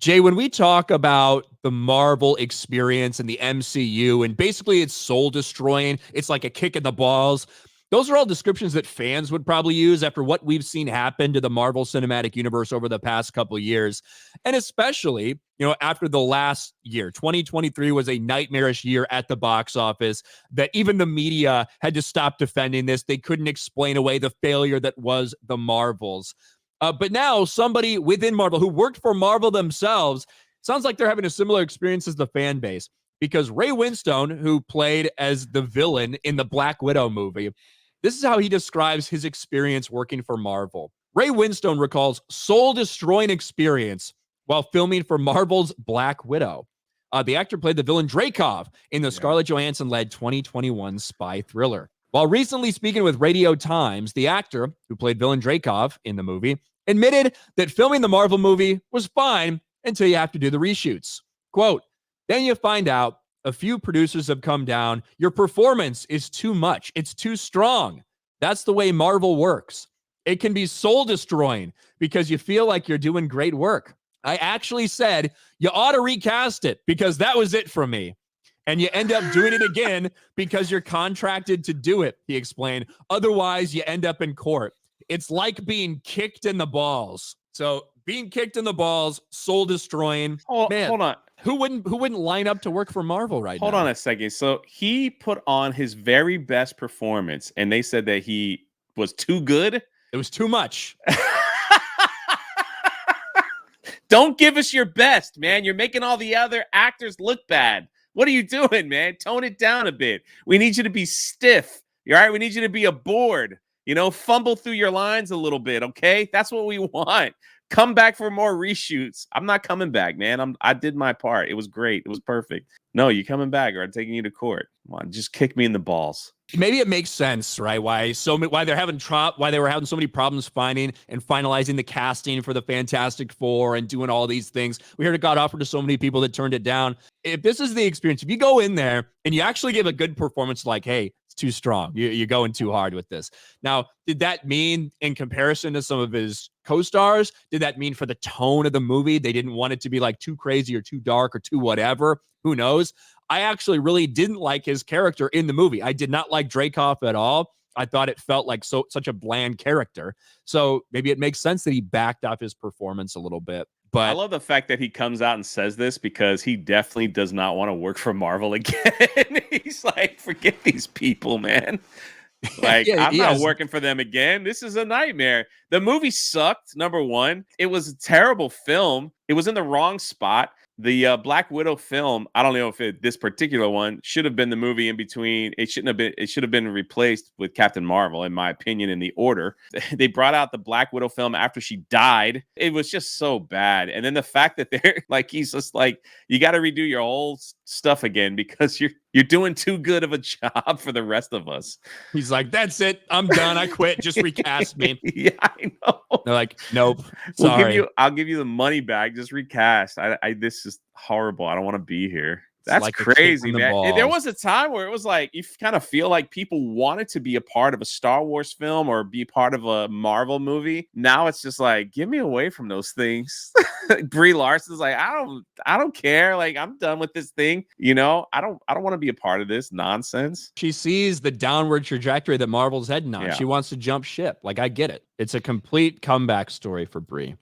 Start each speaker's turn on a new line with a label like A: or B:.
A: Jay, when we talk about the Marvel experience and the MCU, and basically it's soul destroying, it's like a kick in the balls. Those are all descriptions that fans would probably use after what we've seen happen to the Marvel Cinematic Universe over the past couple of years. And especially, after the last year, 2023 was a nightmarish year at the box office that even the media had to stop defending this. They couldn't explain away the failure that was the Marvels. But now somebody within Marvel who worked for Marvel themselves sounds like they're having a similar experience as the fan base, because Ray Winstone, who played as the villain in the Black Widow movie, this is how he describes his experience working for Marvel. Ray Winstone recalls soul-destroying experience while filming for Marvel's Black Widow. The actor played the villain Dreykov in the Scarlett Johansson-led 2021 spy thriller. While recently speaking with Radio Times, the actor who played villain Dreykov in the movie admitted that filming the Marvel movie was fine until you have to do the reshoots. Quote, then you find out a few producers have come down. Your performance is too much. It's too strong. That's the way Marvel works. It can be soul destroying because you feel like you're doing great work. I actually said you ought to recast it because that was it for me. And you end up doing it again because you're contracted to do it, he explained. Otherwise, you end up in court. It's like being kicked in the balls. So being kicked in the balls, soul destroying.
B: Hold on.
A: Who wouldn't line up to work for Marvel right now?
B: Hold on a second. So he put on his very best performance, and they said that he was too good.
A: It was too much.
B: Don't give us your best, man. You're making all the other actors look bad. What are you doing, man? Tone it down a bit. We need you to be stiff. All right? We need you to be a board. Fumble through your lines a little bit, okay? That's what we want. Come back for more reshoots. I'm not coming back, man. I did my part. It was great. It was perfect. No, you coming back or I'm taking you to court. Come on, just kick me in the balls.
A: Maybe it makes sense, right? Why they were having so many problems finding and finalizing the casting for the Fantastic Four and doing all these things. We heard it got offered to so many people that turned it down. If this is the experience, if you go in there and you actually give a good performance, like, hey, it's too strong. You're going too hard with this. Now, did that mean in comparison to some of his co-stars? Did that mean for the tone of the movie, they didn't want it to be like too crazy or too dark or too whatever? Who knows? I actually really didn't like his character in the movie. I did not like Dreykov at all. I thought it felt like such a bland character. So maybe it makes sense that he backed off his performance a little bit. But
B: I love the fact that he comes out and says this because he definitely does not want to work for Marvel again. He's like, forget these people, man. Like, I'm not working for them again. This is a nightmare. The movie sucked, number one. It was a terrible film. It was in the wrong spot. The Black Widow film, I don't know if this particular one should have been the movie in between. It shouldn't have been. It should have been replaced with Captain Marvel, in my opinion, in the order. They brought out the Black Widow film after she died. It was just so bad. And then the fact that they're like, he's just like, you got to redo your whole stuff again because you're doing too good of a job for the rest of us.
A: He's like, that's it. I'm done. I quit. Just recast me.
B: Yeah, I know.
A: They're like, nope. Sorry.
B: I'll give you the money back. Just recast. This is horrible. I don't want to be here. That's like crazy, man. There was a time where it was like you kind of feel like people wanted to be a part of a Star Wars film or be part of a Marvel movie. Now it's just like, get me away from those things. Brie Larson's like, I don't care. Like, I'm done with this thing. I don't want to be a part of this nonsense.
A: She sees the downward trajectory that Marvel's heading on. Yeah. She wants to jump ship. Like, I get it. It's a complete comeback story for Brie.